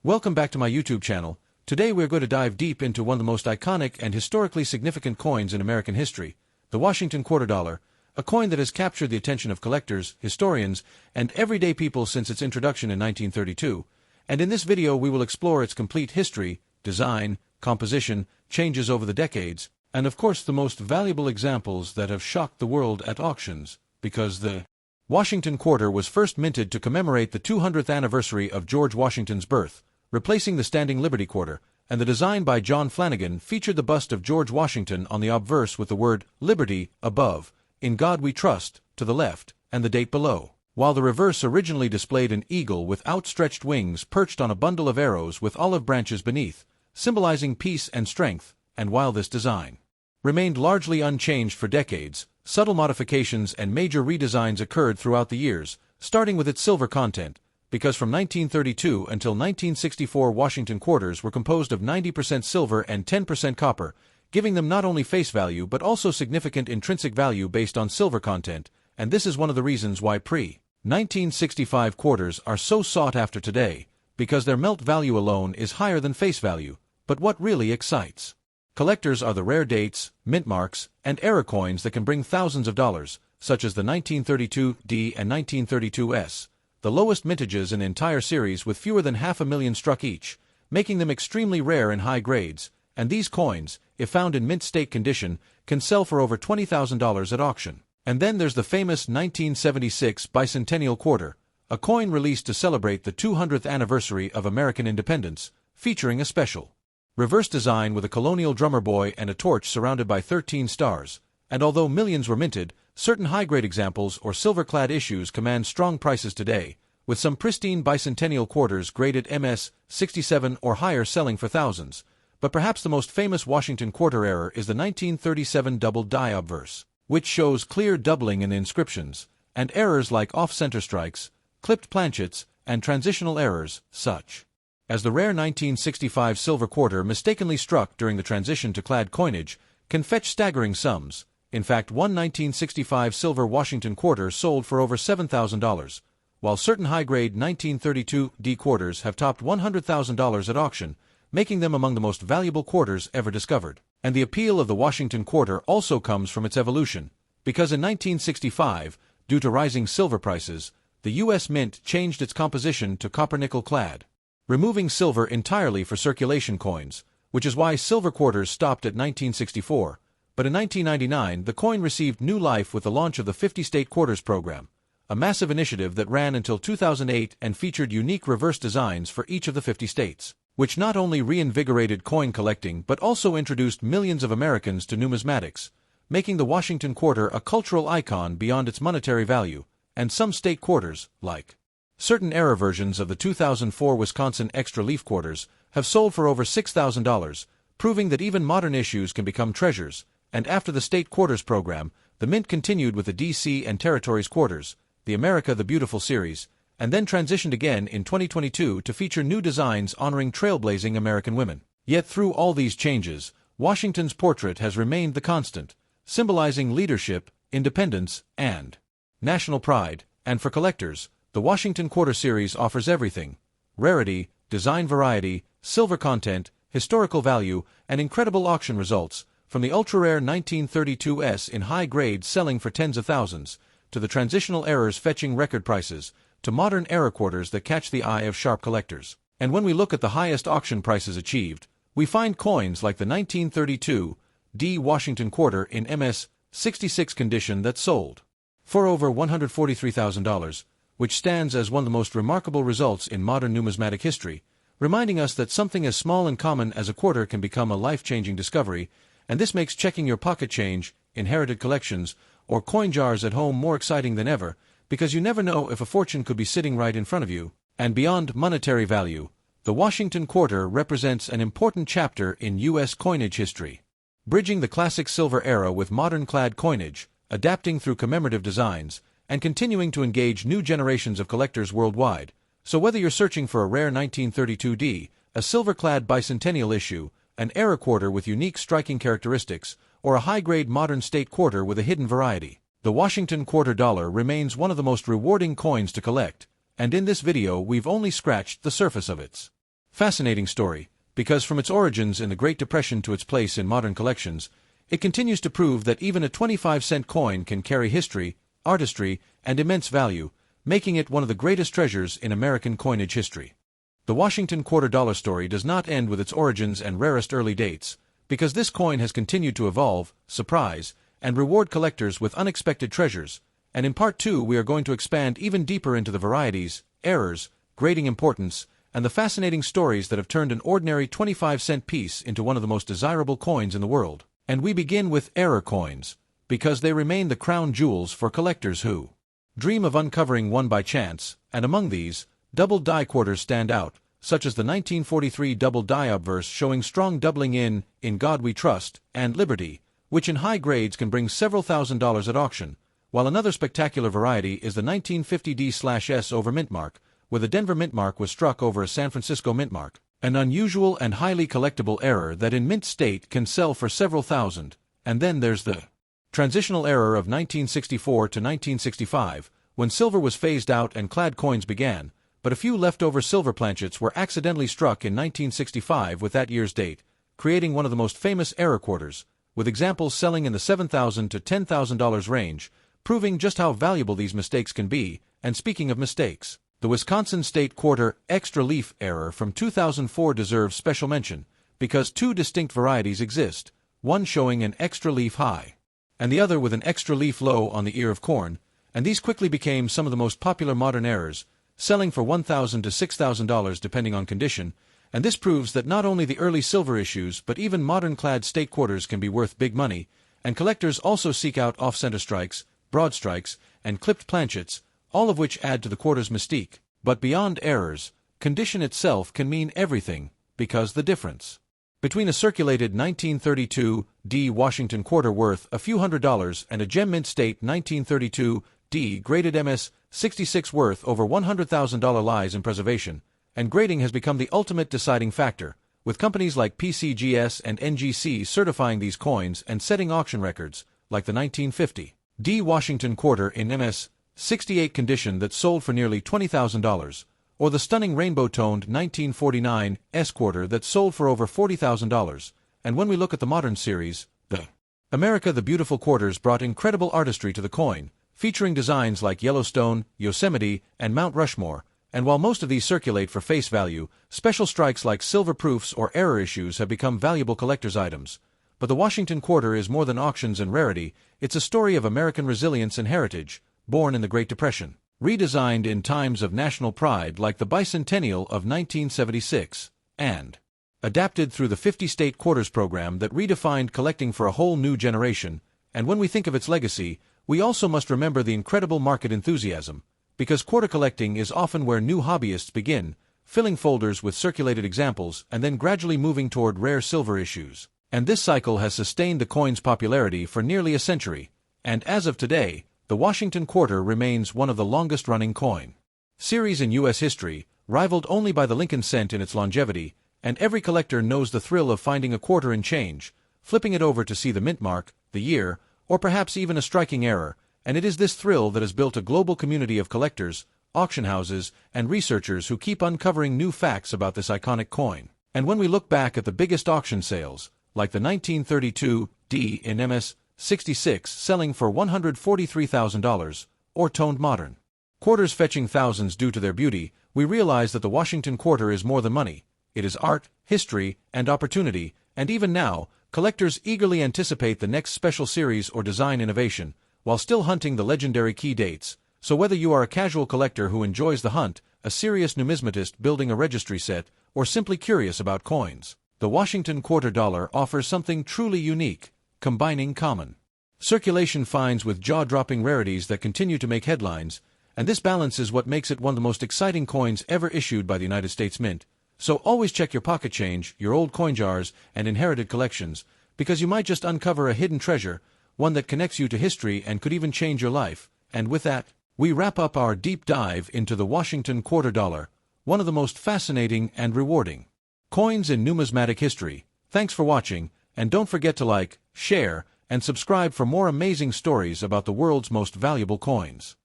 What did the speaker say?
Welcome back to my YouTube channel. Today we're going to dive deep into one of the most iconic and historically significant coins in American history, the Washington quarter dollar, a coin that has captured the attention of collectors, historians, and everyday people since its introduction in 1932. And in this video we will explore its complete history, design, composition, changes over the decades, and of course the most valuable examples that have shocked the world at auctions, because the Washington quarter was first minted to commemorate the 200th anniversary of George Washington's birth, replacing the standing Liberty quarter, and the design by John Flanagan featured the bust of George Washington on the obverse with the word Liberty above, In God We Trust to the left, and the date below, while the reverse originally displayed an eagle with outstretched wings perched on a bundle of arrows with olive branches beneath, symbolizing peace and strength. And while this design remained largely unchanged for decades, subtle modifications and major redesigns occurred throughout the years, starting with its silver content, because from 1932 until 1964 Washington quarters were composed of 90% silver and 10% copper, giving them not only face value but also significant intrinsic value based on silver content, and this is one of the reasons why pre-1965 quarters are so sought after today, because their melt value alone is higher than face value. But what really excites collectors are the rare dates, mint marks, and era coins that can bring thousands of dollars, such as the 1932D and 1932S, the lowest mintages in the entire series with fewer than $500,000 struck each, making them extremely rare in high grades, and these coins, if found in mint state condition, can sell for over $20,000 at auction. And then there's the famous 1976 Bicentennial quarter, a coin released to celebrate the 200th anniversary of American independence, featuring a special reverse design with a colonial drummer boy and a torch surrounded by 13 stars, and although millions were minted, certain high-grade examples or silver-clad issues command strong prices today, with some pristine bicentennial quarters graded MS 67 or higher selling for thousands. But perhaps the most famous Washington quarter error is the 1937 double die obverse, which shows clear doubling in the inscriptions, and errors like off-center strikes, clipped planchets, and transitional errors, such as the rare 1965 silver quarter mistakenly struck during the transition to clad coinage, can fetch staggering sums. In fact, one 1965 silver Washington quarter sold for over $7,000, while certain high-grade 1932D quarters have topped $100,000 at auction, making them among the most valuable quarters ever discovered. And the appeal of the Washington quarter also comes from its evolution, because in 1965, due to rising silver prices, the U.S. Mint changed its composition to copper-nickel clad, removing silver entirely for circulation coins, which is why silver quarters stopped at 1964. But in 1999, the coin received new life with the launch of the 50-state quarters program, a massive initiative that ran until 2008 and featured unique reverse designs for each of the 50 states, which not only reinvigorated coin collecting but also introduced millions of Americans to numismatics, making the Washington quarter a cultural icon beyond its monetary value. And some state quarters, like certain era versions of the 2004 Wisconsin extra leaf quarters, have sold for over $6,000, proving that even modern issues can become treasures. And after the state quarters program, the Mint continued with the D.C. and Territories quarters, the America the Beautiful series, and then transitioned again in 2022 to feature new designs honoring trailblazing American women. Yet through all these changes, Washington's portrait has remained the constant, symbolizing leadership, independence, and national pride. And for collectors, the Washington quarter series offers everything: rarity, design variety, silver content, historical value, and incredible auction results, from the ultra-rare 1932S in high grade selling for tens of thousands, to the transitional errors fetching record prices, to modern era quarters that catch the eye of sharp collectors. And when we look at the highest auction prices achieved, we find coins like the 1932D Washington quarter in MS 66 condition that sold for over $143,000, which stands as one of the most remarkable results in modern numismatic history, reminding us that something as small and common as a quarter can become a life-changing discovery. And this makes checking your pocket change, inherited collections, or coin jars at home more exciting than ever, because you never know if a fortune could be sitting right in front of you. And beyond monetary value, the Washington quarter represents an important chapter in U.S. coinage history, bridging the classic silver era with modern clad coinage, adapting through commemorative designs, and continuing to engage new generations of collectors worldwide. So whether you're searching for a rare 1932D, a silver-clad bicentennial issue, an era quarter with unique striking characteristics, or a high-grade modern state quarter with a hidden variety, the Washington quarter dollar remains one of the most rewarding coins to collect, and in this video we've only scratched the surface of its Fascinating story, because from its origins in the Great Depression to its place in modern collections, it continues to prove that even a 25-cent coin can carry history, artistry, and immense value, making it one of the greatest treasures in American coinage history. The Washington quarter dollar story does not end with its origins and rarest early dates, because this coin has continued to evolve, surprise, and reward collectors with unexpected treasures, and in part 2 we are going to expand even deeper into the varieties, errors, grading importance, and the fascinating stories that have turned an ordinary 25-cent piece into one of the most desirable coins in the world. And we begin with error coins, because they remain the crown jewels for collectors who dream of uncovering one by chance, and among these, double die quarters stand out, such as the 1943 double die obverse showing strong doubling in God We Trust, and Liberty, which in high grades can bring several $1,000s at auction, while another spectacular variety is the 1950 D/S over mint mark, where the Denver mint mark was struck over a San Francisco mint mark, an unusual and highly collectible error that in mint state can sell for several thousand. And then there's the transitional error of 1964 to 1965, when silver was phased out and clad coins began, but a few leftover silver planchets were accidentally struck in 1965 with that year's date, creating one of the most famous error quarters, with examples selling in the $7,000 to $10,000 range, proving just how valuable these mistakes can be. And speaking of mistakes, the Wisconsin State Quarter Extra Leaf error from 2004 deserves special mention, because two distinct varieties exist, one showing an extra leaf high, and the other with an extra leaf low on the ear of corn, and these quickly became some of the most popular modern errors, selling for $1,000 to $6,000 depending on condition, and this proves that not only the early silver issues but even modern clad state quarters can be worth big money, and collectors also seek out off-center strikes, broad strikes, and clipped planchets, all of which add to the quarter's mystique. But beyond errors, condition itself can mean everything, because the difference between a circulated 1932 D Washington quarter worth a few $100s and a gem mint state 1932 D graded MS 66 worth over $100,000 lies in preservation, and grading has become the ultimate deciding factor, with companies like PCGS and NGC certifying these coins and setting auction records, like the 1950 D Washington quarter in MS 68 condition that sold for nearly $20,000, or the stunning rainbow-toned 1949 S quarter that sold for over $40,000. And when we look at the modern series, the America the Beautiful quarters brought incredible artistry to the coin, featuring designs like Yellowstone, Yosemite, and Mount Rushmore, and while most of these circulate for face value, special strikes like silver proofs or error issues have become valuable collector's items. But the Washington quarter is more than auctions and rarity, it's a story of American resilience and heritage, born in the Great Depression, redesigned in times of national pride like the Bicentennial of 1976, and adapted through the 50-state quarters program that redefined collecting for a whole new generation. And when we think of its legacy, we also must remember the incredible market enthusiasm, because quarter collecting is often where new hobbyists begin, filling folders with circulated examples and then gradually moving toward rare silver issues. And this cycle has sustained the coin's popularity for nearly a century, and as of today, the Washington quarter remains one of the longest-running coin series in U.S. history, rivaled only by the Lincoln cent in its longevity, and every collector knows the thrill of finding a quarter in change, flipping it over to see the mint mark, the year, or perhaps even a striking error, and it is this thrill that has built a global community of collectors, auction houses, and researchers who keep uncovering new facts about this iconic coin. And when we look back at the biggest auction sales, like the 1932 D in MS 66 selling for $143,000, or toned modern quarters fetching thousands due to their beauty, we realize that the Washington quarter is more than money. It is art, history, and opportunity, and even now, collectors eagerly anticipate the next special series or design innovation, while still hunting the legendary key dates. So whether you are a casual collector who enjoys the hunt, a serious numismatist building a registry set, or simply curious about coins, the Washington quarter dollar offers something truly unique, combining common circulation finds with jaw-dropping rarities that continue to make headlines, and this balance is what makes it one of the most exciting coins ever issued by the United States Mint. So always check your pocket change, your old coin jars, and inherited collections, because you might just uncover a hidden treasure, one that connects you to history and could even change your life. And with that, we wrap up our deep dive into the Washington quarter dollar, one of the most fascinating and rewarding coins in numismatic history. Thanks for watching, and don't forget to like, share, and subscribe for more amazing stories about the world's most valuable coins.